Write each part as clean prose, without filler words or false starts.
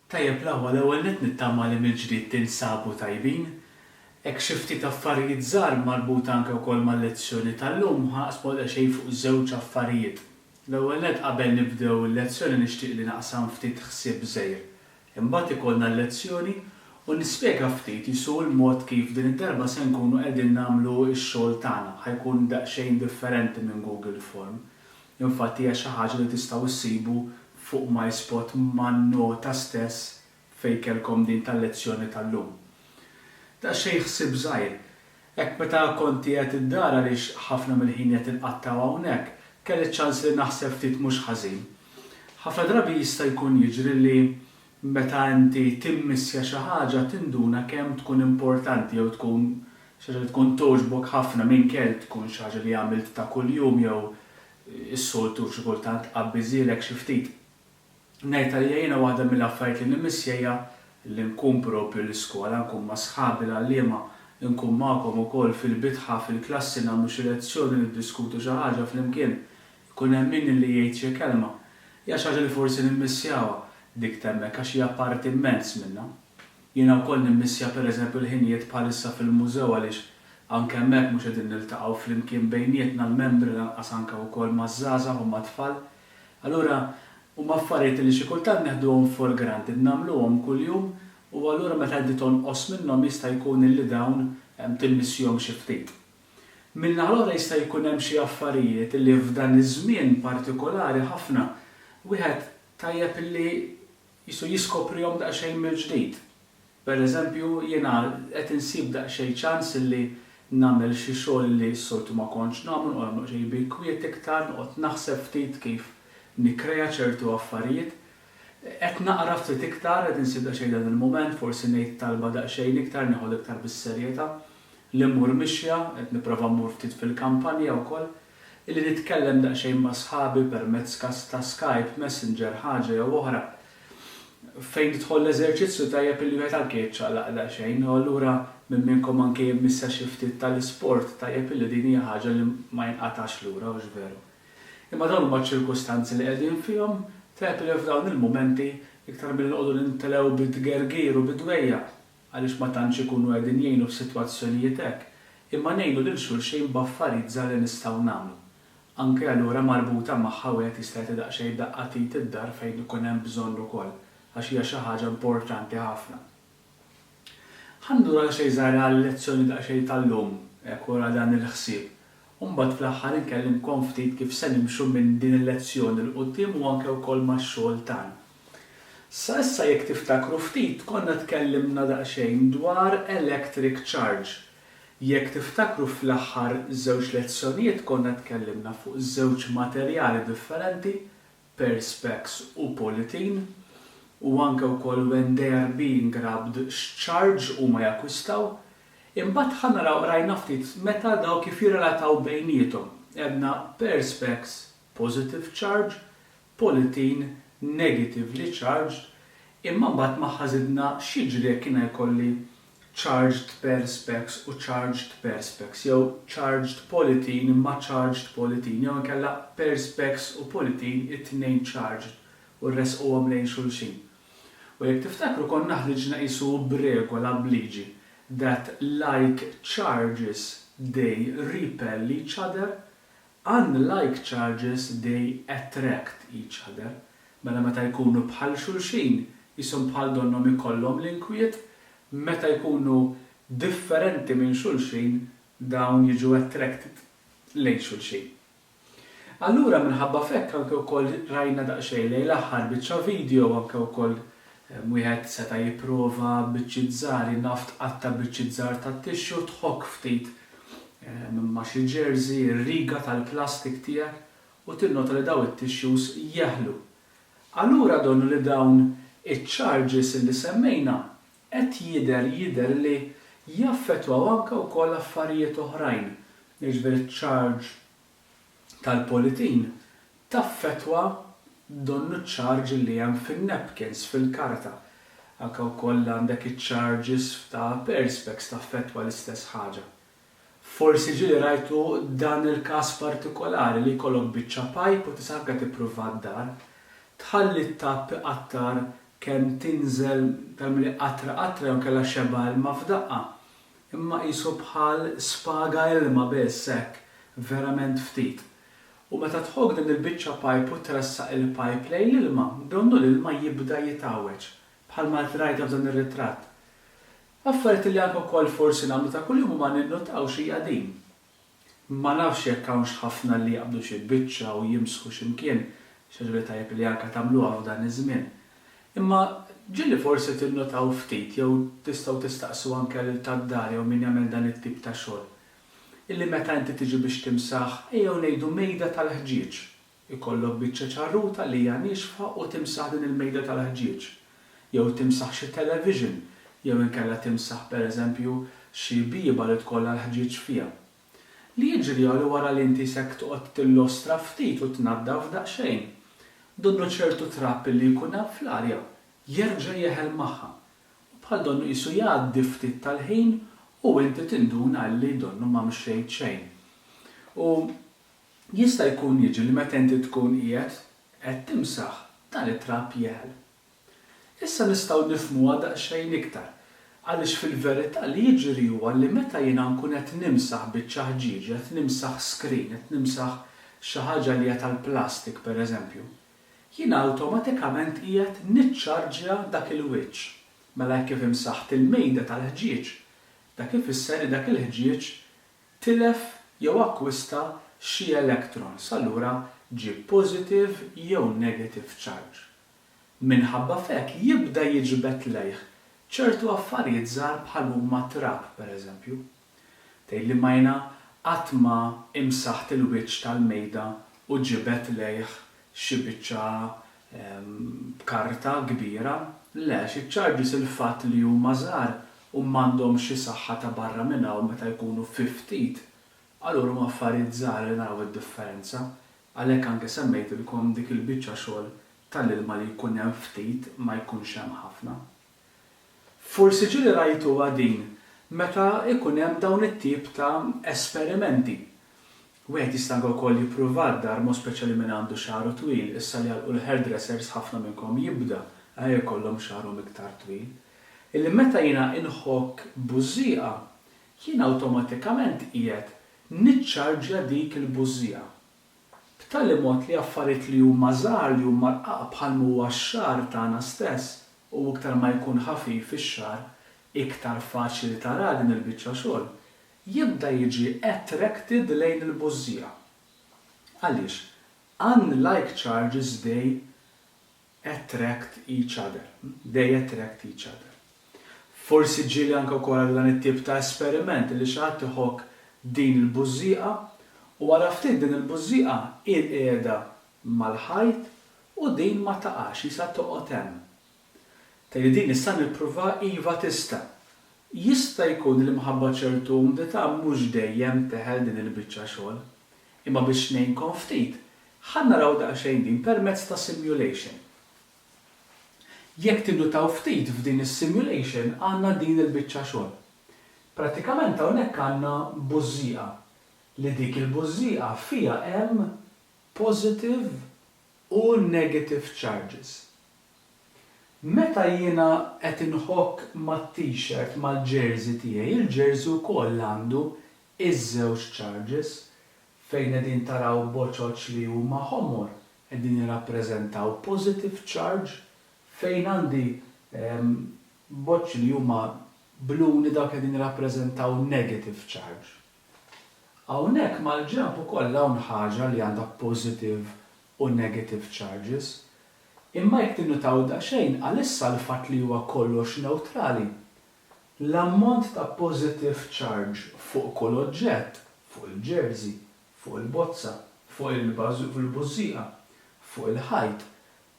Tajjeb l-ewwel nett nittama li mill-ġdid tinsabu tajbin. Hekk xi ftit affarijiet żgħar marbuta anke wkoll mal-lezzjoni tal-lum ħaqsmu xejn fuq żewġ affarijiet. L-ewwel nett qabel nibdew il-lezzjoni nixtieq li naqsam ftit ħsieb żgħir. Imbagħad ikollna l-lezzjoni u nispjega ftit isu l-mod kif din id-darba se nkunu qegħdin nagħmlu x-xogħol tagħna ħajkun daqsxejn differenti minn Google Form. Infatti hija xi ħaġa li tistgħu issibu fuq MySpot man-nota stess fejn kellkom din tal-lezzjoni tal-lum. Daqsxejn ħsieb żgħir. Hekk meta konti qed id-dar għaliex ħafna mill-ħin qed inqattaw hawnhekk, kelli ċans li naħseb ftit mhux ħażin. Ħafna drabi jista' jkun jiġri li meta inti timmissja xi ħaġa tinduna kemm tkun importanti jew tkun xi ħaġa li tkun togħġbok ħafna minkejl tkun xi ħaġa li għamilt ta' kuljum jew is-soltu xi kultant qabbiżilek xi ftit. Ngħid li jiena waħda mill-affarijiet li nimissejja li nkun propju l-iskola, nkun ma' sħabi l-għalliema, nkun magħkom ukoll fil-bitħa fil-klassi nagħmlu xi lezzjoni niddiskutu xi ħaġa flimkien, ikun hemm min li jgħid xi kelma. Hija xi ħaġa li forsi nimmissjawha dik temmek għax hija parti immens minnha. Jiena wkoll nimmissja pereżempju l-ħinijiet bħalissa fil-mużew għaliex anke hemmhekk mhux qegħdin niltaqgħu flimkien bejnietna l-membri lanqas anke wkoll maż-żgħażagħ u mat-tfal. Allura huma affarijiet li xi kultant neħduhom for granted nagħmluhom kuljum u allura meta qed tonqos minnhom jista' jkun illi dawn timmissjhom xi ftit. Min-naħa l-oħra jista' jkun hemm xi affarijiet li f'dan iż-żmien partikolari ħafna wieħed tajjeb illi jiskoprihom daqsxejn mill-ġdid. Pereżempju jiena qed insib daqsxejn ċans illi nagħmel xi xogħol li s-soltu ma kontx nagħmel noqgħod xejn bil-kwiet iktar noqgħod naħseb ftit kif nikkrea ċertu affarijiet. Qed naqra ftit iktar qed insib daqsxejn dan il-mument, forsi ngħid talba daqsxejn iktar nieħu iktar bis-serjetà. Li mmur mixja, qed nipprova mmur ftit fil-kampanja wkoll, illi nitkellem daqsxejn ma' sħabi permezz ta' Skype, Messenger, ħaġa jew oħra. Fejn tidħol l-eżerċizzju tajjeb illi wieħed anke jiċċaqlaq daqsxejn, u allura minn minnkom anke jimmissa xi ftit tal-isport tajjeb illi din hija ħaġa li ma jinqatax lura hux veru. Imma dawn huma ċ-ċirkustanzi li qegħdin fihom tajjeb li f'dawn il-mumenti iktar milli noqogħdu nintelgħu bid-dgergir u bid-dwejja għaliex ma tantx ikunu qegħdin jgħinu f'sitwazzjonijiet hekk, imma ngħinu lil xulxejn b'affarijiet żgħar li nistgħu nagħmlu. Anke allura marbuta magħha wieħed jista' jagħti daqsxejn daqqatit id-dar fejn ikun hemm bżonn ukoll għax hija xi ħaġa importanti ħafna. Ħandur xejn żgħar għall-lezzjoni daqsxejn tal-lum hekk wara dan il-ħsieb. Mbagħad fl-aħħar inkellimkom ftit kif se nimxu minn din il-lezzjoni l qudiem u anke wkoll max-xogħol tagħna. Sa issa jekk tiftakru ftit konna tkellimna daqsxejn dwar electric charge. Jekk tiftakru fl-aħħar żewġ lezzjonijiet konna tkellimna fuq żewġ materjali differenti, perspex u polythene, u anke wkoll when they are being rubbed x'charge huma jakkwistaw. Imbagħad ħanaraw rajna ftit meta daw kif jirrelataw bejniethom. Għedna perspex positive charge, polythene negatively charged, imma mbagħad magħha żidna x'jiġri jekk jiena jkolli charged perspex u charged perspex, jew charged polythene imma charged polythene, jew inkella perspex u polythene it-tnejn charged u rresquhom lejn xulxin. U jekk tiftakru konna ħriġna qisu b'regola bliġi that like charges they repel each other, unlike charges they attract each other. Mela meta jkunu bħal xulxin, jisom bħal donnom ikollhom l-inkwiet, meta jkunu differenti minn xulxin, dawn jiġu attracted lejn xulxin. Allura minħabba fekk anke wkoll rajna daqsxejn lejn l-aħħar biċċa video anke wkoll wieħed seta' jipprova biċċiet żgħar naf tqatta' biċċiet żgħar tat-tixxu tħokk ftit ma' xi jersey ir-riga tal-plastik tiegħek u tinnota li dawn it-tissues jeħlu. Allura donnu li dawn iċ-charges li semmejna qed jidher li jaffettwaw anke wkoll affarijiet oħrajn. Jiġifieri ċ-charge tal-polythene taffettwa donnu ċ-charge li hemm fin-napkins fil-karta. Anke wkoll għandek iċ-charges ta' perspex taffettwa l-istess ħaġa. Forsi ġieli rajtu dan il-każ partikolari li jkollok biċċa pipe u tisabka tippruva d-dar, tħalli t-tapp iqattar kemm tinżel tal-mili qatra jew kellha xeba ilma f'daqqa. Imma qisu bħal spaga ilma biss hekk, verament ftit. U meta tħoq din il-biċċa pipe u tressaq il-pipe lejn l-ilma, donnu l-ilma jibda jitgħaweġ bħalma rajta f'dan ir-ritratt. Affarijiet li anke wkoll forsi nagħmlu ta' kuljum ma ninnotawx hija din. Ma nafx jekk hawnx ħafna li jaqbdu xi biċċa u jimsħu x'imkien, xi ħaġa tajjeb li anke tagħmluha f'dan iż-żmien. Imma ġieli forsi tinnotaw ftit jew tistgħu tistaqsu anke lil tad-dar jew min jagħmel dan it-tip ta' xogħol. Illi meta inti tiġi biex timsaħ ejjew ngħidu mejda tal-ħġieġ. Ikollok biċċa ċarruta li hija nixfa u timsaħ din il-mejda tal-ħġieġ. Jew timsaħ xi television, jew inkella timsaħ pereżempju xi biba li tkollha l-ħġieġ fiha. Li jiġri li wara li inti sek toqgħod tillostra ftit u tnaddaf daqsxejn. Donnu ċertu trapp li jkun hemm fl-arja, jerġa' jeħel magħha. Bħal donnu qisu jgħaddi ftit tal-ħin u inti tinduna li donnu ma mxejt xejn. U jista' jkun jiġi li meta inti tkun qiegħed qed timsaħ dan it-trapp jeħel. Issa nistgħu nifhmuha daqsxejn iktar. Għaliex fil-verità li jiġri huwa li meta jiena nkun qed nimsaħ biċċa ħġieġ, qed nimsaħ screen, qed nimsaħ xi ħaġa li hija tal-plastik pereżempju, jiena awtomatikament qiegħed niċċarġja dak il-wiċċ. Mela kif imsaħħt il-mejda tal-ħġieġ, dak ifisser li dak il-ħġieġ tilef jew akkwista xi electrons, allura ġie positive jew negative charge. Minħabba f'hekk jibda jiġbed lejh ċertu affarijiet żgħar bħal huma trapp pereżempju. Tgħidli majna qatt ma imsaħħt il-wiċċ tal-mejda u ġibet lejh xi biċċa karta kbira, le xi charges il-fatt li huma żgħar u m'għandhom xi saħħa ta' barra minnha u meta jkunu fi ftit, allura huma affarijiet żgħar li naraw id-differenza, għalhekk anke semmejtilkom dik il-biċċa xogħol tal-ilma li jkun hemm ftit ma jkunx hemm ħafna. Forsi ġieli rajtuha din meta ikun hemm dawn it-tip ta' esperimenti. Wieħed jista' wkoll jippruva d-dar mod speċjali min għandu xaru twil, issa li għalqu l-hairdressers ħafna minnkom jibda jkollhom xarhom iktar twil. Illi meta jiena inħokk bużieqa, jien awtomatikament qiegħed niċċarġja dik il-bużieqa. B'tali mod li affarijiet li huma żgħar li huma rqaq bħal huwa x-xahar tagħna stess u iktar ma jkun ħafif ix-xahar, iktar faċli tara din il-biċċa xogħol, jibda jiġi attracted lejn il-bużieqa. Għaliex? Unlike charges they attract each other. They attract each other. Forsi ġieli anke wkoll dan it-tip ta' esperiment li xi ħadd iħokk din il-bużieqa u wara ftit din il-bużieqa qiegħda mal-ħajt u din ma taqax jista' toqgħod hemm. Tgħidli din issa nippruva iva tista'. Jista' jkun li minħabba ċertu umdità mhux dejjem teħel din il-biċċa xogħol. Imma biex ngħinkom ftit, ħa naraw daqsxejn din permezz ta' simulation. Jekk tinnutaw ftit f'din is-simulation għandna din il-biċċa xogħol. Pratikament hawnhekk għandna bużieqa li dik il-bużieqa fiha hemm positive u negative charges. Meta jiena qed inħokk mat-t-shirt mal-jersey tiegħi, il-jersey wkoll għandu iż-żewġ charges fejn qegħdin taraw boċoċ li huma ħomor qegħdin jirrappreżentaw positive charge fejn għandi boċ li huma bluni dak qegħdin jirrappreżentaw negative charge. Hawnhekk mal-ġenb ukoll hawn ħaġa li għandha positive u negative charges. Imma jekk tinnutaw daqsxejn għalissa l-fatt li huwa kollox newtrali. L-ammont ta' positive charge fuq kull oġġett, fuq il-jersey, fuq il-bozza, fuq il-bużieqa, fuq il-ħajt,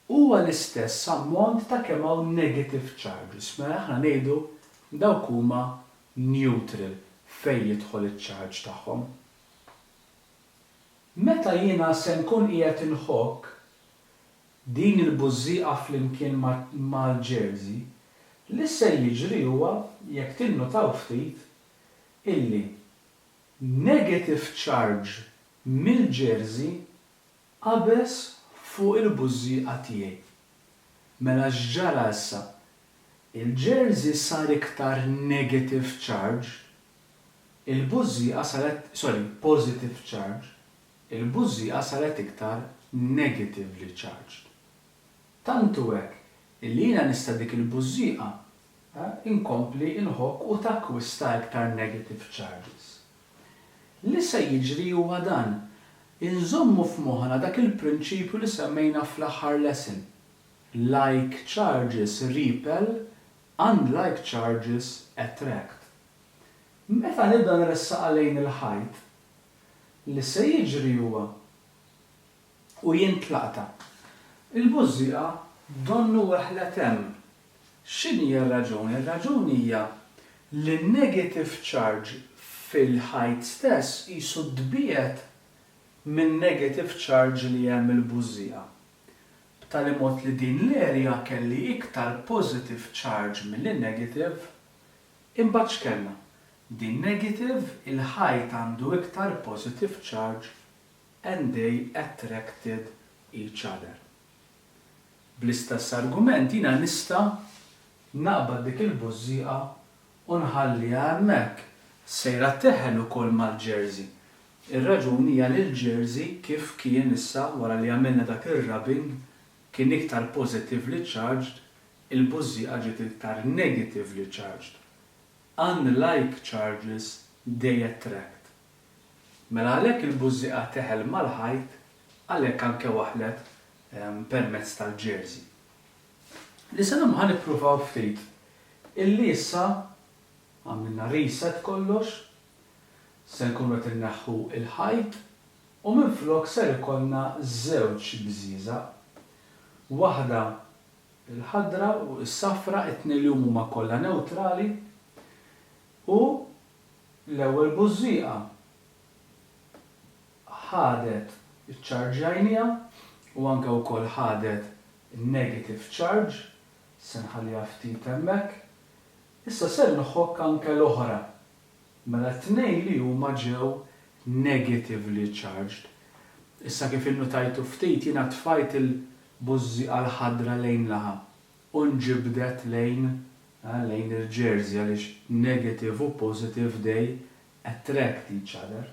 huwa l-istess ammont ta' kemm hawn negative charges. Mela aħna ngħidu dawk huma neutral fejn jidħol iċ-charge tagħhom. Meta jiena se nkun qiegħed inħokk din il-bużieqa flimkien mal-jersey, li se jiġri huwa jekk tinnutaw ftit illi negative charge mill-jersey qabeż fuq il-bużieqa tiegħi. Mela x'ġara issa? Il-jersey sar iktar negative charge, il-bużżieqa saret, positive charge, il-bużżieqa saret iktar negatively charged. Tantu hekk illi jiena nista' dik il-bużżieqa inkompli inħokk u takkwista iktar negative charges. Li se jiġri huwa dan, inżommu f'moħħna dak il-prinċipju li semmejna fl-aħħar lesson. Like charges repel, unlike charges attract. Meta nibda nressaq lejn il-ħajt, li se jiġri huwa u jintlaqta. Il-bużżieqa donnu weħlet hemm. X'inhi r-raġuni? Ir-raġuni hija li negative charge fil-ħajt stess qisu dbiet minn negative charge li hemm il-bużżieqa. B'tali mod li din l-area kelli iktar positive charge mill-negative, imbagħad x'kellna? Din negative il-ħajt għandu iktar positive charge and they attracted each other. Bl-istess argument jiena nista' naqbad dik il-bużżieqa u nħalliha hemmhekk sejra teħel ukoll mal-jersey. Ir-raġuni hija li l-jersey kif kien issa wara li għamilna dak ir-rubbing kien iktar positively charged, il-bużżieqa ġiet iktar negatively charged. Unlike charges, they attract. Mela għalhekk il-bużżieqa teħel mal-ħajt, għalhekk anke waħlet permezz tal-jersey. Li se nagħmlu nippruvaw ftit. Illi issa għamilna reset kollox, se nkunu qed inneħħu il-ħajt u minflok ser ikollna żewġ bżieża. Waħda il-ħadra u s-safra it-tnejn li huma kollha newtrali u l-ewwel bużżieqa ħadet iċ-ċarġajnija u anke wkoll ħadet negative charge, se nħalliha ftit hemmhekk. Issa ser nħokk anke l-oħra. Mela t-tnejn li huma ġew negatively charged. Issa kif innotajtu ftit jiena tfajt il-bużżieqa l-ħadra lejn laħa u nġibdet lejn il-jersey għaliex negative u positive they attract each other.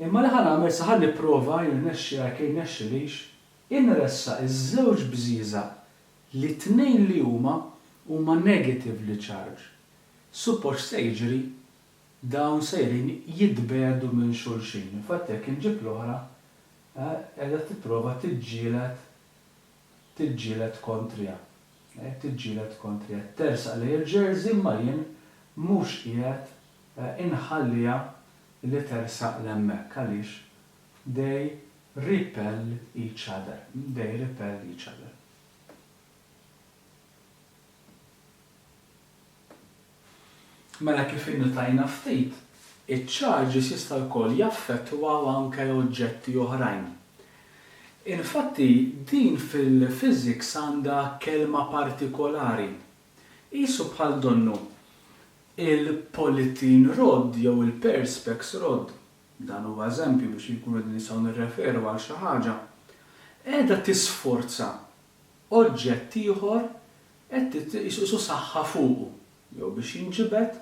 Imma li ħanagħmel sa ħalli nipprova jirnexxi għal kien nexxilix inressa iż-żewġ bżieża li t-tnejn li huma negatively charged. Suppost se jiġri dawn sejrin jitbedu minn xulxin. Infatti jekk inġib l-oħra qiegħda tipprova tiġġieled kontrija. Tiġġieled kontrija. Tersaq lejn il-jersey imma jien mhux qiegħed inħalliha li tersaq l-hemmhekk għaliex they repel each other. They repel each other. Mela kif innotajna ftit, iċ-charges jista' jkoll jaffettwaw anke oġġetti oħrajn. Infatti din fil-physics għandha kelma partikolari. Qisu bħal donnu il-polythene rod jew il-perspex rod. Dan huwa eżempju biex jkunu din nistgħu nirreferu għal xi ħaġa. Qiegħda tisforza oġġett ieħor qed isu saħħa fuqu, jew biex jinġibed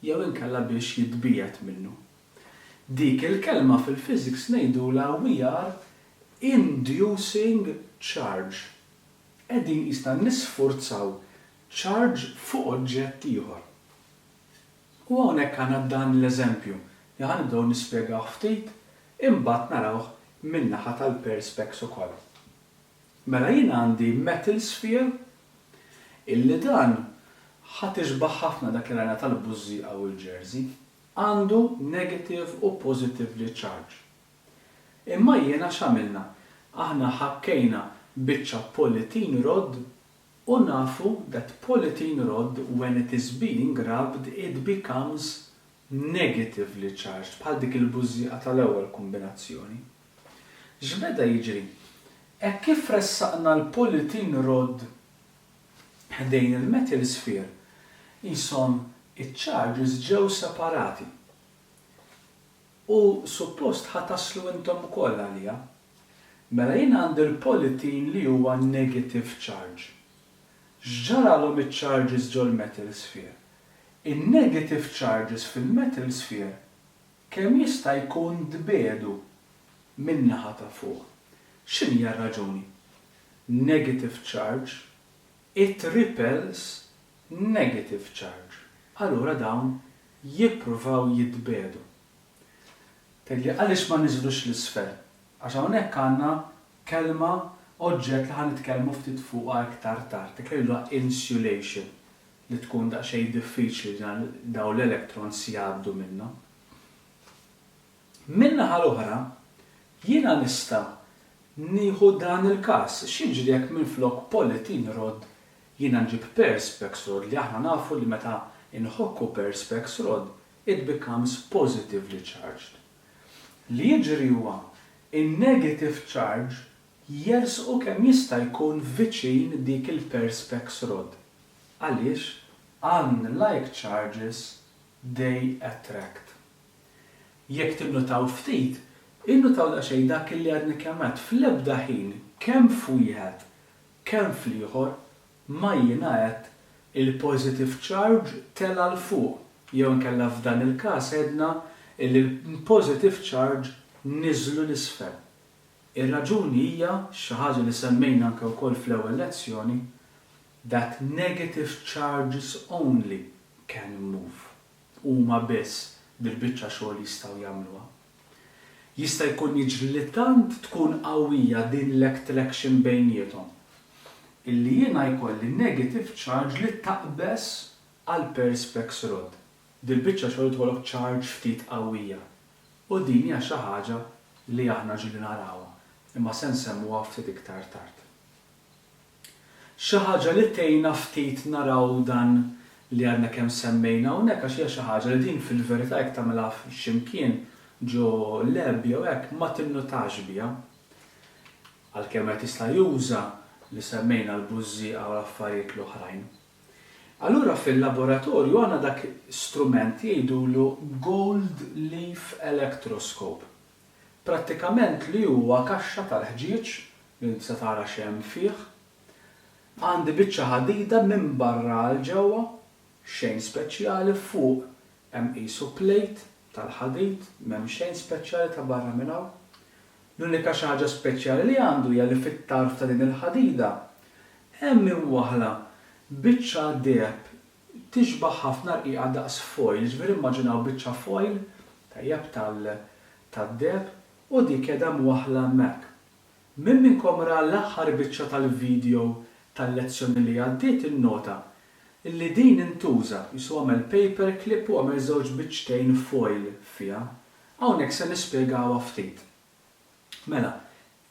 jew inkella biex jitbiet minnu. Dik il-kelma fil-physics ngħidula we are inducing charge. Qegħdin jista' nisforzaw charge fuq oġġett ieħor. U hawnhekk għandna dan l-eżempju. Nibdew nispjegaw ftit, imbagħad narawh min-naħa tal-perspex ukoll. Mela jien għandi metal sphere illi dan ħadd ixbaħ ħafna dak li rajna tal-bużżieqa u l-jersey, għandu negative u positively charge. Imma jiena x'għamilna? Aħna ħakkejna biċċa polythene rod u nafu that polythene rod when it is being rubbed it becomes negatively charged bħal dik il-bużżieqa tal-ewwel kombinazzjoni. X'beda jiġri? Hekk kif ressaqna l-polythene rod ħdejn il-metal sphere, ishom iċ-charges ġew separati. U suppost ħataslu intom ukoll għaliha. Mela jien għandi l-polythene li huwa negative charge. X'ġaralhom iċ-charges ġol metal sphere? In-negative charges fil-metal sphere kemm jista' jkun dbedu min-naħa ta' fuq. X'inhi r-raġuni? Negative charge, it repels negative charge. Allura dawn jippruvaw jitbedu. Tgħidli għaliex ma niżlux l-isfel? Għax hawnhekk għandna kelma oġġett li ħan nitkellmu ftit fuqha iktar tard. Dik insulation li tkun daqsxejn diffiċli daw l-electrons jgħaddu minnha. Min-naħa l-oħra, jiena nista' nieħu dan il-każ, x'jiġri jekk minflok polythene rod jiena nġib perspex rod li aħna nafu li meta inħokku perspex rod, it becomes positively charged. Li jiġri huwa in-negative charge jersqu kemm jista' jkun viċin dik il-perspex rod. Għaliex unlike charges they attract. Jekk tinnutaw ftit, innutaw daqsxejn dak li għadni kemm fl-ebda ħin kemm f'wieħed kemm fl-ieħor ma jingħad il-positive charge tela l fuq jew inkella f'dan il-każ għedna il-positive charge niżlu l-isfel. Ir-raġuni hija xi ħaġa li semmejna anke wkoll fl-ewwel lezzjoni that negative charges only can move. Huma biss bil-biċċa xogħol jistgħu jagħmluha. Jista' jkun jiġri li tant tkun qawwija din l-attraction bejniethom illi jiena jkolli negative charge li taqbes għal perspex rod. Dil-biċċa xogħol tkollok charge ftit qawwija. U din hija xi ħaġa li aħna ġieli narawha, imma se nsemmuha ftit iktar tard. Xi ħaġa li tgħinna ftit naraw dan li għandna kemm semmejna hawnhekk għax hija xi ħaġa li din fil-verità jekk tagħmilha f'ximkien ġo lab jew hekk ma tinnutax biha. Għalkemm qed jista' juża li semmejna l-bużżieqa u l-affarijiet l-oħrajn. Allura fil-laboratorju għandna dak strument jgħidulu gold leaf electroscope. Prattikament li huwa kaxxa tal-ħġieġ li se tara x'hemm fih. Għandi biċċa ħadida minn barra għal ġewwa, xejn speċjali fuq hemm qisu plate tal-ħadid, m'hemm xejn speċjali ta' barra minn hawn. L-unika xi ħaġa speċjali li għandu hija li fit-tarf ta' din il-ħadida hemm imwaħla biċċa deheb tixbaħ ħafna rqiqa daqs foil, ġifieri immaġinaw biċċa foil tajjeb tad-deheb u dik qiegħda mwaħla hemmhekk. Min minnkom ra l-aħħar biċċa tal-video tal-lezzjoni li għaddiet innota illi din intuża jisu għamel paper clip u għamel żewġ biċċtejn foil fiha. Hawnhekk se nispjegawha ftit. Mela,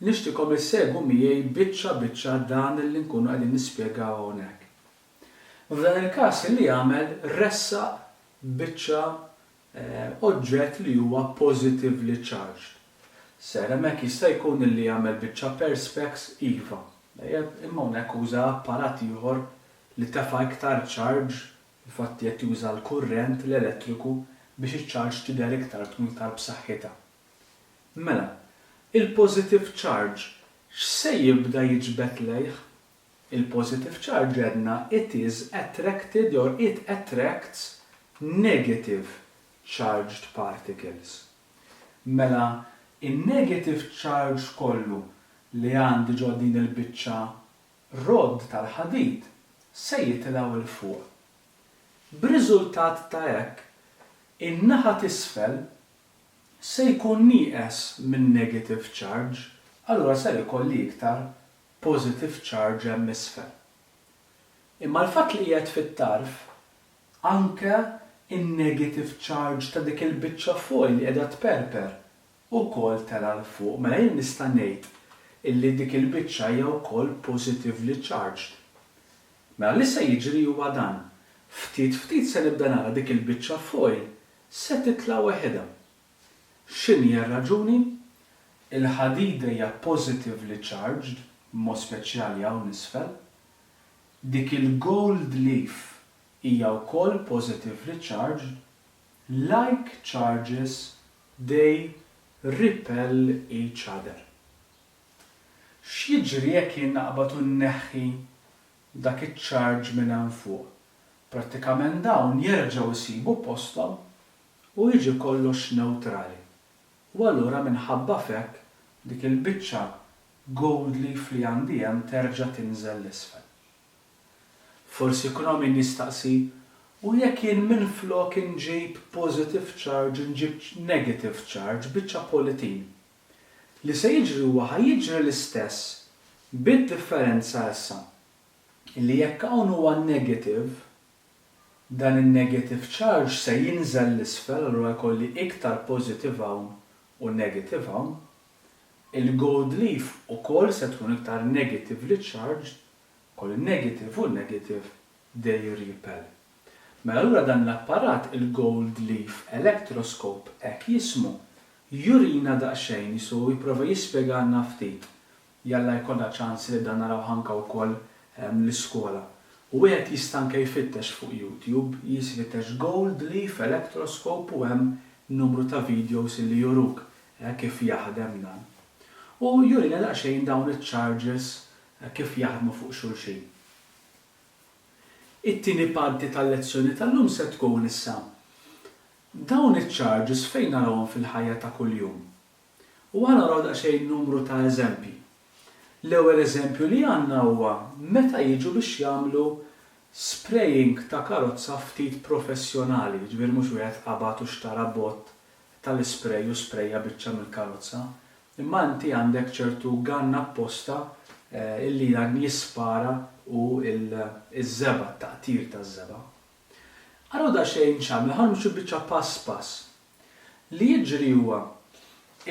nixtiekom issegwu miegħi biċċa dan li nkunu qegħdin nispjegaw hawnhekk. F'dan il-każ li jagħmel ressaq biċċa oġġett li huwa positively charged. Ser hemmhekk jista' jkun li jagħmel biċċa perspex iva. Imma hawnhekk uża apparat ieħor li tefa' iktar charge, infatti qed juża l-kurrent l-elettriku biex iċ-charge tidher iktar tkun iktar b'saħħitha. Mela, il-positive charge x'se jibda jiġbed lejh? Il-positive charge għedna it is attracted or it attracts negative charged particles. Mela, in-negative charge kollu li għandi ġo din il-biċċa rod tal-ħadid se jitilgħu il fuq. B'riżultat ta' hekk, in-naħa t'isfel se jkun nieqes minn negative charge, allura se jkolli iktar positive charge hemm isfel. Imma l-fatt li qiegħed fit-tarf anke in-negative charge ta' dik il-biċċa foil li qiegħda tperper ukoll tela l fuq. Mela jien nista' ngħid illi dik il-biċċa hija wkoll positively charged. Mela li se jiġri huwa dan. Ftit se nibda nara dik il-biċċa foil se titla' weħedha. X'inhi r-raġuni? Il-ħadida hija positively charged, mod speċjali hawn isfel. Dik il-gold leaf hija wkoll positively charged. Like charges, they repel each other. X'jiġri jekk jien naqbad u nneħħi dak iċ-charge minn hemm fuq? Prattikament dawn jerġgħu jsibu posthom u jiġi kollox neutrali. U allura minħabba f'hekk dik il-biċċa gold leaf li għandi hemm terġa' tinżel l-isfel. Forsi jkun hawn min jistaqsi u jekk jien minflok inġib positive charge inġib negative charge biċċa politin. Li se jiġri huwa ħajjiġri l-istess bid-differenza issa li jekk hawn huwa negative, dan in-negative charge se jinżel l-isfel allura jkolli iktar positive hawn u negative hawn, il-gold leaf ukoll se tkun iktar negatively charged, kolli negative u negative they repel. Mela allura dan l-apparat il-gold leaf electroscope hekk jismu jurina daqsxejn jisu jipprova jispjegana ftit. Jalla jkollna ċans li dan naraw ħanka wkoll l-iskola. U wieħed jista' anke jfittex fuq YouTube, jisfittex gold leaf electroscope u hemm numru ta' videos li juruk kif jaħdem dan. U jurina daqsxejn dawn iċ-charges kif jaħdmu fuq xulxin. It-tieni parti tal-lezzjoni tal-lum se tkun issa dawn iċ-charges fejn narawhom fil-ħajja ta' kuljum. U naraw daqsxejn numru ta' eżempji. L-ewwel eżempju li għandna huwa meta jiġu biex jagħmlu spraying ta' karozza ftit professjonali, ġifier mhux wieħed qabad u xtara bott tal-isprej u sprejja biċċa mill-karozza, imma inti għandek ċertu ganna apposta illi dan jispara u iż-żeba, taqtir taż-żeba. Għaraw da xejn xamlu, ħanmxu biċċa pass pass. Li jiġri huwa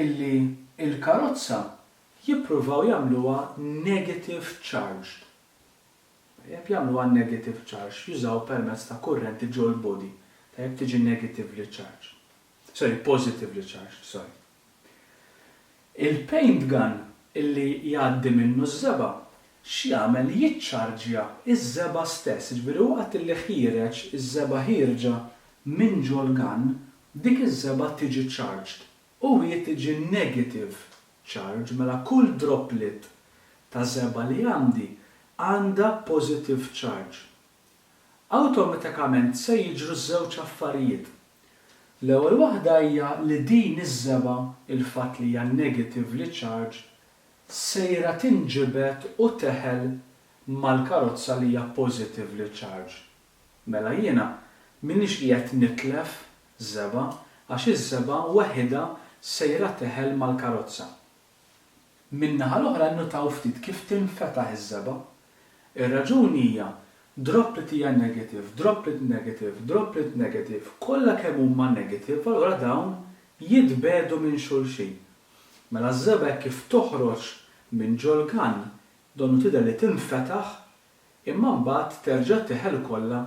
illi il-karozza jippruvaw jagħmluha negative charged. Jekk jagħmluha negative charge, jużaw permezz ta' kurrenti ġol body, ta' jekk tiġi negatively charged. Positively charged, Il-paint gun illi jgħaddi minnu ż-żeba x'jagħmel jiċċarġja iż-żeba stess, ġifieri waqt illi ħireġ iż-żeba ħirġa minn ġol gun, dik iż-żeba tiġi charged u hi tiġi negative charge mela kull droplet ta' żeba li għandi għandha positive charge. Awtomatikament se jiġru żewġ affarijiet. L-ewwel waħda hija li din iż-żeba il-fatt li hija negatively charged sejra tinġibet u teħel mal-karozza li hija positively charged. Mela jiena m'iniex qiegħed nitlef żeba għax iż-żeba waħedha sejra teħel mal-karozza. Min-naħa l-oħra nnotaw ftit kif tinfetaħ iż-żeba. Ir-raġuni hija droplet hija negative, droplet negative, droplet negative, kollha kemm huma negative, allura dawn jitbedu minn xulxin. Mela ż-żeba kif toħroġ minn ġol gun, donnu tidher li tinfetaħ imma mbagħad terġa' teħel kollha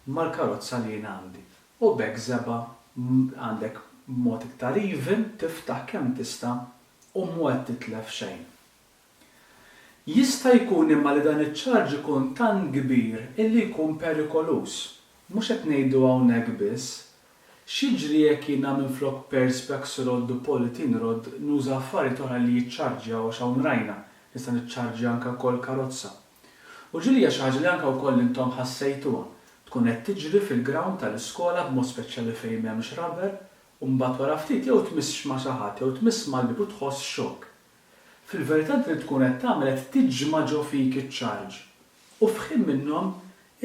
mal-karozza li jien għandi. U b'hekk żeba għandek mod iktar even tiftaħ kemm tista' u mwed titlef xejn. Jista' jkun imma li dan iċ-charge ikun tant kbir illi jkun perikolus. Mhux qed ngħidu hawnhekk biss. X'jiġri jekk jiena minflok perspex rod u politin rod nuża affarijiet oħra li jiċċarġjaw għax hawn rajna nista' niċċarġja anke wkoll karozza. U ġilija xi ħaġa li anke wkoll intom ħassejtuha. Tkun qed tiġri fil-ground tal-iskola b'mod speċjali fejn m'hemmx rubber u mbagħad wara ftit jew tmiss ma' xi ħadd jew tmiss mal-bib u tħoss xokk. Fil-verità li tkun qed tagħmel qed tiġma' ġo fik iċ-charge. U f'ħin minnhom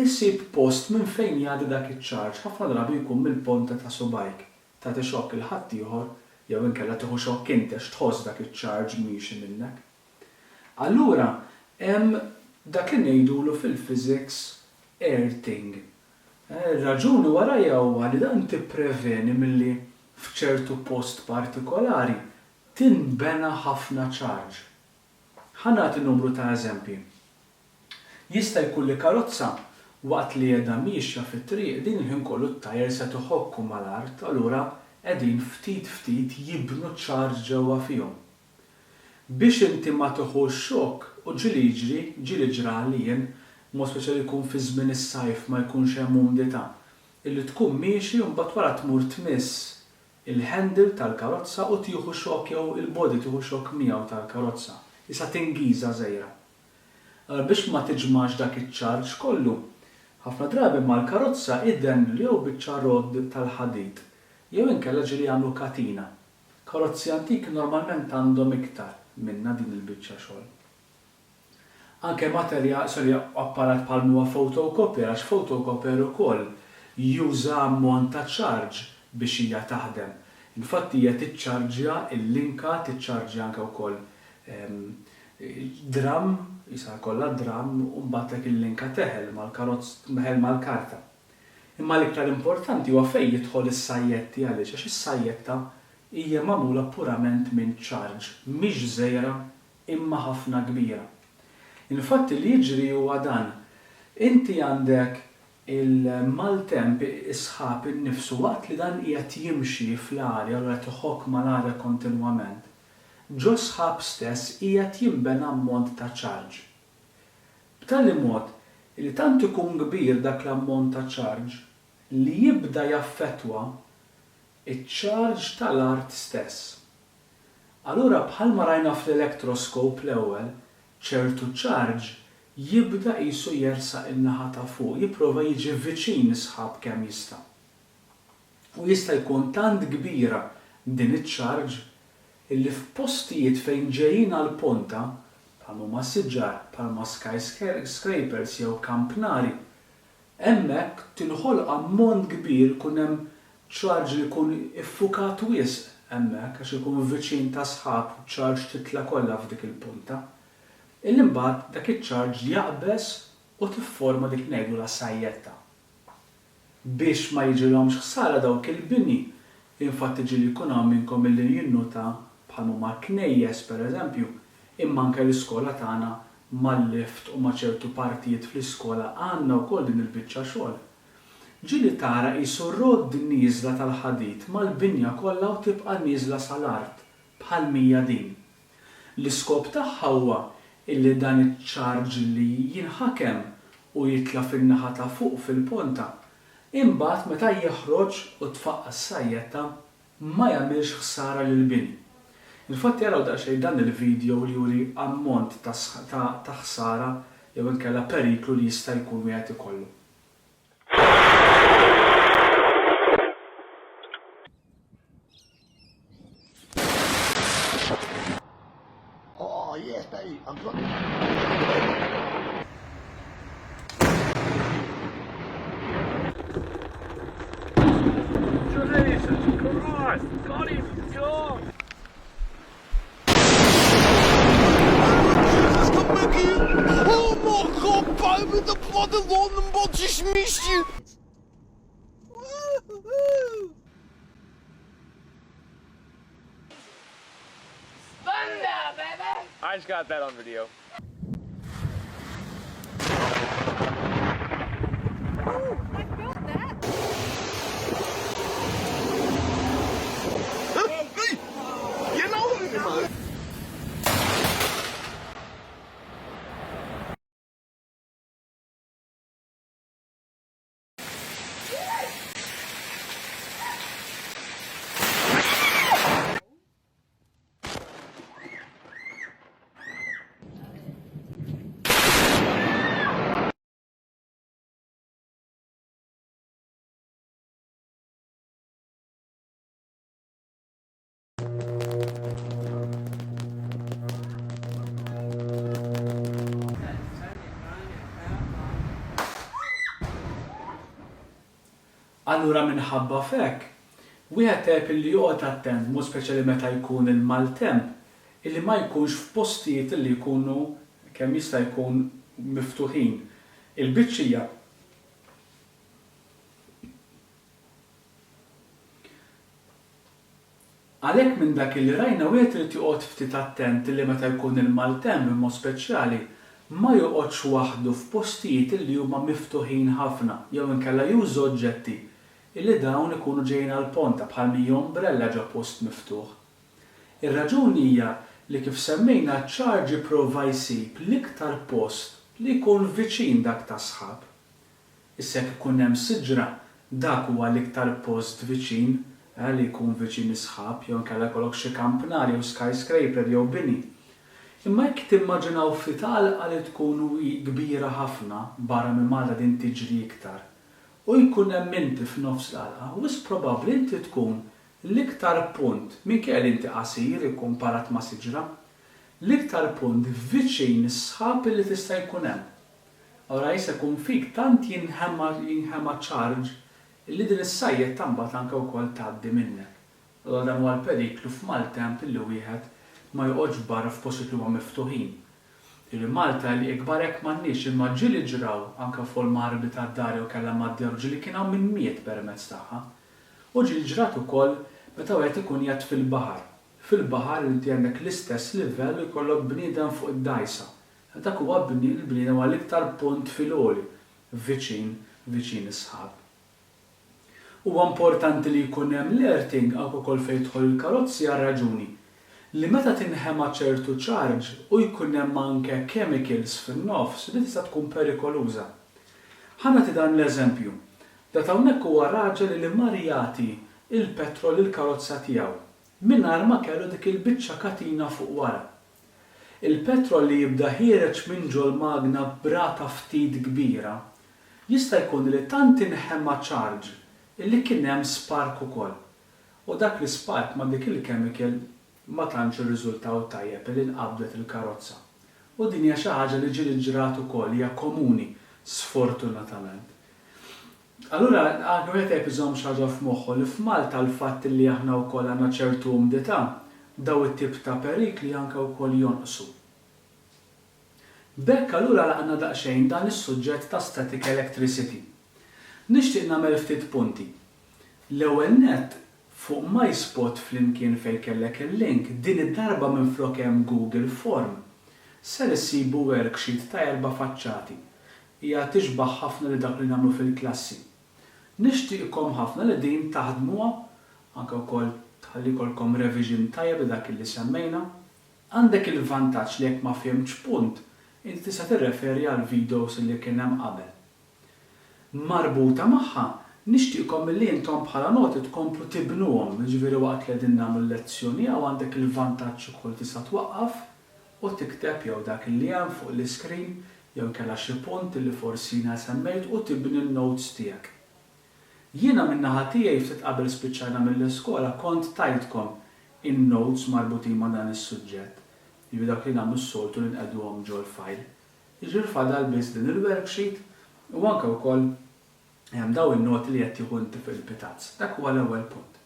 issib post minn fejn jgħaddi dak iċ-charge, ħafna drabi jkun mill-ponta ta' subajk. Tagħti xokk il ħadd ieħor jew inkella tieħu xokk inti għax tħoss dak iċ-charge miexi minnek. Allura hemm dak li ngħidulu fil-physics earthing. Ir-raġuni warajja huwa li dan tippreveni milli f'ċertu post partikolari tinbena ħafna charge. Ħanati numru ta' eżempji. Jista' jkun li karozza waqt li qiegħda mixja fit-triq din il-ħin kollu t-tajjer se toħokku mal-art, allura qegħdin ftit ftit jibnu charge ġewwa fihom. Biex inti ma tieħux xokk u ġieli ġra jien, mod speċjali jkun fi żmien is-sajf ma jkunx hemm umidità, illi tkun miexi u mbagħad wara tmur tmiss il-handle tal-karozza u tieħu xokk jew il-body tieħu xokk miegħu tal-karozza. issa tingiża żgħira. Allora biex ma tiġmax dak iċ-charge kollu, ħafna drabi mal-karozza idden li jew biċċa rod tal-ħadid, jew inkella ġieli jagħmlu katina. Karozzi antik normalment għandhom iktar minna din il-biċċa xogħol. Anke apparat bħal huwa photocopier, għax photocopier ukoll juża ammont ta' charge biex hija taħdem. Infatti hija tiċċarġja il-linka, tiċċarġja anke wkoll dram, jisa kollha dram u mbagħad il-linka teħel mal-karozz meħel mal-karta. Imma l-iktar importanti huwa fejn jidħol is-sajjetti għaliex għax is-sajjetta hija magħmula purament minn charge, mhix żgħira imma ħafna kbira. Infatti li jiġri huwa dan, inti għandek il-maltemp isħab innifsu waqt li dan qiegħed jimxi fl-arja u qed iħokk mal-arja kontinwament. Ġo sħab stess qiegħed jinbena ammont ta' charge. B'tali mod li tant ikun kbir dak l-ammont ta' charge li jibda jaffettwa iċ-charge tal-art stess. Allura bħalma rajna fl-elettroskop l-ewwel, ċertu charge jibda qisu jersaq in-naħa ta' fuq, jipprova jiġi viċin isħab kemm jista'. U jista' jkun tant kbira din iċ-charge illi f'postijiet fejn ġejjin għall-ponta bħal huma siġar, bħalma skyscrapers jew kampnari, hemmhekk tinħolq ammont kbir kun hemm charge li jkun iffukat wisq hemmhekk għax ikun viċin ta' sħab u charge titla' kollha f'dik il-punta. Imbagħad dak iċ-charge jaqbes u tifforma dik ngħidu la sajjetta. Biex ma jiġilhomx ħsara dawk il-bini, infatti ġieli jkun hawn minnkom illi jinnuta bħal huma knejjes pereżempju, imma anke l-iskola tagħna mal-lift u ma' ċertu partijiet fl-iskola għandna wkoll din il-biċċa xogħol. Ġieli tara qisu rod nieżla tal-ħadid mal-binja kollha u tibqa' nieżla sal-art bħal mija din. L-iskop tagħha huwa illi dan iċ-charge li jinħakem u jitla fin-naħa ta' fuq fil-ponta, imbagħad meta jeħroġ u tfaqqa s-sajjetta ma jagħmilx ħsara lill-bini. Infatti jaraw daqsxejn dan il-video li juri ammont ta' ħsara jew inkella periklu li jista' jkun wieħed ikollu. Yes, baby, I'm good. Jesus Christ! Got him! God! Oh my God, baby, the bloody London bot just missed you! I just got that on video. Allura minħabba f'hekk, wieħed għeb illi joqgħod attent mhux speċjali meta jkun il-maltemp illi ma jkunx f'postijiet illi jkunu kemm jista' jkun miftuħin. Il-biċċija għalhekk minn dak illi rajna wieħed irid joqgħod ftit attent illi meta jkun il-maltemp imma speċjali ma joqgħodx waħdu f'postijiet illi huma miftuħin ħafna jew inkella jużu oġġetti illi dawn ikunu ġejjin għall-ponta bħal mi ombrella ġo post miftuħ. Ir-raġuni hija li kif semmejna ċ-charge jipprova jsib l-iktar post li jkun viċin dak ta' sħab. Issa jekk ikun hemm siġra, dak huwa l-iktar post viċin li jkun viċin is-sħab jew inkella jkollok xi kampnar jew skyscraper jew bini. Imma jekk timmaġinaw ftit għalqa li tkun kbira ħafna barra minn Malta din tiġri iktar. U jkun hemm inti f'nofs l-għalqa, wis probabbli inti tkun l-iktar punt minkejja li inti qasir ikkumparat ma' siġra, l-iktar punt viċin is-sħab li tista' jkun hemm. Ora jista' jkun fik tant jinħema ċarġ li din is-sajjed tambagħad anke wkoll tgħaddi minnek. Allura dan huwa l-periklu f'Malta hemm illi wieħed ma joqgħodx barra f'postijiet li huma miftuħin. Il-Malta li ikbar hekk m'għandniex imma ġieli ġraw anke fuq il-marbi tad-dar jew kellha mad-dar ġieli kien hawn minn miet permezz tagħha. U ġieli ġrat ukoll meta wieħed ikun jgħid fil-baħar. Fil-baħar inti għandek l-istess livell u jkollok bniedem fuq id-dajsa. Dak huwa l-bniedem huwa l-iktar punt fil-għoli viċin is-sħab. Huwa importanti li jkun hemm l-airting anke wkoll fejn jidħol il-karozzi għal raġuni li meta tinħema ċertu ċarġ u jkun hemm anke chemicals fin-nofs li tista' tkun perikoluża. Ħanati dan l-eżempju. Dat hawnhekk huwa raġel li marjati il-petrol il-karozza tiegħu mingħajr ma kellu dik il-biċċa katina fuq wara. Il-petrol li jibda ħireġ minn ġol magna brata ftit kbira jista' jkun li tant inħema ċarġ illi kien hemm spark ukoll. U dak l-spark ma' dik il-chemical ma tantx irriżultaw tajjeb li nqabdet il-karozza. U din hija xi ħaġa li ġieli ġrat ukoll hija komuni sfortunatament. Allura anke wieħed jekk iżomm xi ħaġa f'moħħu li f'Malta l-fatt li aħna wkoll għandna ċertu umdità daw it-tip ta' perikli anke wkoll jonqsu. B'hekk allura laqna daqsxejn dan is-suġġett ta' static electricity. Nixtieq nagħmel ftit punti. L-ewwel nett fuq MySpot flimkien fejn kellek il-link din id-darba minflok hemm Google Form. Ser issibu worksheet ta' 4 faċċati. Hija tixbaħ ħafna li dak li nagħmlu fil-klassi. Nixtieqkom ħafna li din taħdmuha anke wkoll tħalli jkollkom revision tajjeb dak li semmejna. Għandek il-vantaġġ li jekk ma fehmtx punt, inti tista' tirreferi għal videos li kien hemm qabel. Marbuta magħha, nixtieqkom li intom bħala noti tkomplu tibnuhom, jiġifieri waqt li qegħdin nagħmlu lezzjoni għaw għandek il-vantaġġ ukoll tista' twaqqaf u tikteb jew dak li hemm fuq l-iskrin jew kellha xi punt li forsi jiena semmejt u tibni n-notes tiegħek. Jiena min-naħa tiegħi ftit qabel spiċċajna mill-iskola kont tajtkom in-notes marbutin ma' dan is-suġġett. Jiġifieri dak li nagħmlu s-soltu li nqegħduhom ġol file. Jiġifieri fadal biss din il-worksheet u anke wkoll hemm daw in-noti li qed tieħu inti fil-pitazz. Dak huwa l-ewwel punt.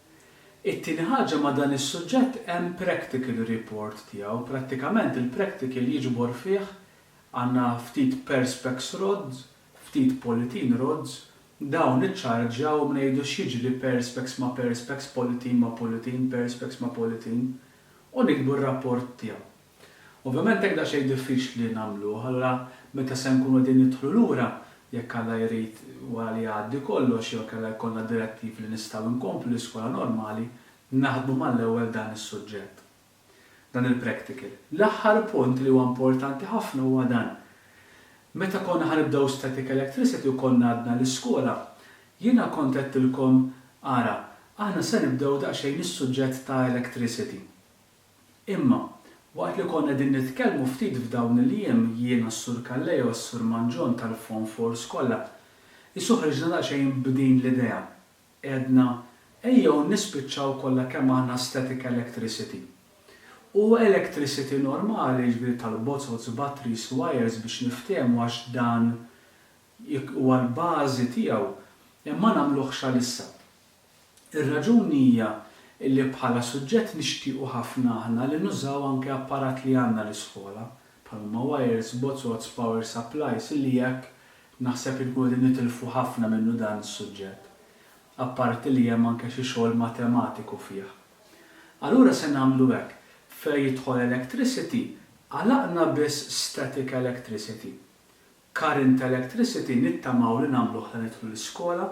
It-tieni ħaġa ma' dan is-suġġett hemm practical report tiegħu. Prattikament il-practical jiġbor fih għandna ftit perspex rods, ftit polythene rods, dawn iċċarġjaw ngħidu x'jiġri perspex ma' perspex, polythene ma' polythene, perspex ma' polythene u nikbu r-rapport tiegħu. Ovvjament hekk daqsxejn diffiċli nagħmluh, allura meta se nkunu qegħdin nidħlu lura jekk Alla jrid wara li jgħaddi kollox jew kellha jkollna direttiv li nistgħu nkomplu l-iskola normali, naħdmu mal-ewwel dan is-suġġett. Dan il-practical. L-aħħar punt li huwa importanti ħafna huwa dan. Meta konna ħanibdew static electricity u konna għadna l-iskola, jiena kont qedtilkom ara, aħna se nibdew daqsxejn is-suġġett ta' electricity. Imma waqt li konna din nitkellmu ftit f'dawn il-jiem jiena s-Sur Kalleja u s-Sur Manġon tal-Form 4 kollha, isuħriġna daqsxejn b'din l-idea. Edna ejjew nispiċċaw kollha kemm aħna static electricity. U electricity normali ġbir tal-bozzos, batteries, wires biex niftehmu għax dan huwa l-bażi tiegħu, imma nagħmluhx għalissa. Ir-raġuni hija illi bħala suġġett nixtiequ ħafna aħna li nużaw anke apparat li għandna l-iskola, bħalma wires, bozzos, power supplies, illi jekk naħseb inkunu nitilfu ħafna minnu dan is-suġġett. Apparti li hemm anke xi xogħol matematiku fih. Allura se nagħmlu hekk. Fejn jidħol electricity, għalaqna biss static electricity. Current electricity nittamaw li nagħmluh li nidħlu l-iskola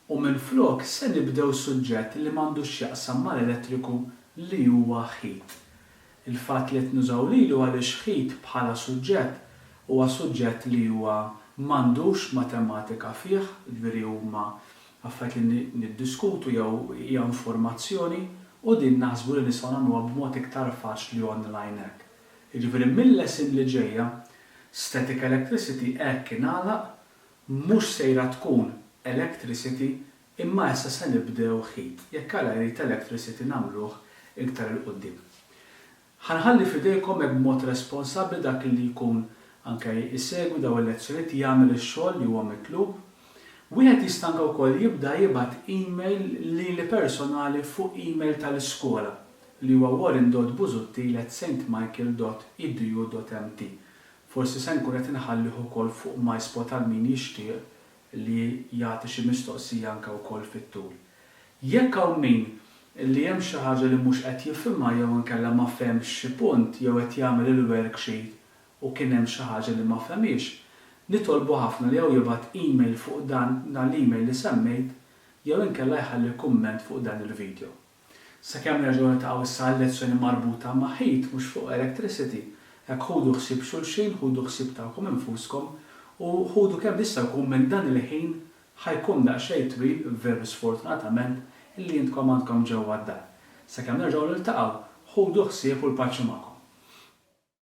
u minflok se nibdew suġġett li m'għandux x'jaqsam mal-elettriku li huwa heat. Il-fatt li qed nużaw lilu għaliex heat bħala suġġett huwa suġġett li huwa m'għandux matematika fih, jiġifieri huma affarijiet li niddiskutu jew hija informazzjoni u din naħsbu li nistgħu nagħmluha b'mod iktar faċli online hekk. Jiġifieri mill-lesson li ġejja, static electricity hekk ingħalaq mhux sejra tkun electricity imma issa se nibdew heat. Jekk alla jrid electricity nagħmluh iktar il qudiem. Ħanħalli f'idejkom hekk b'mod responsabbli dak li jkun anke jsegwi daw il-lezzjonijiet jagħmel ix-xogħol li huwa mitlub. Wieħed jista' anke wkoll jibda jibgħat email lili personali fuq email tal-iskola li huwa warren.buzutti@stmichael.edu.mt. Forsi se nkun qed inħallih ukoll fuq MySpot għal min jixtieq li jagħti xi mistoqsija anke wkoll fit-tul. Jekk hawn min li hemm xi ħaġa li mhux qed jifhimha jew inkella ma fehmx xi punt jew qed jagħmel il-worksheet u kien hemm xi ħaġa li ma femix, nitolbu ħafna li jew jibgħat email fuq dan l-email li semmejt jew inkella jħalli kumment fuq dan il-video. Sakemm nerġgħu niltaqgħu issa lezzjoni marbuta ma' heat mhux fuq electricity, hekk ħudu ħsieb xulxin, ħudu ħsieb tagħkom infuskom u ħudu kemm jista' jkun minn dan il-ħin ħajkun daqsxejn twil veru sfortunatament illi intkom għandkom ġewwa d-dar. Sakemm nerġgħu niltaqgħu, ħudu ħsieb u l-paċi magħkom.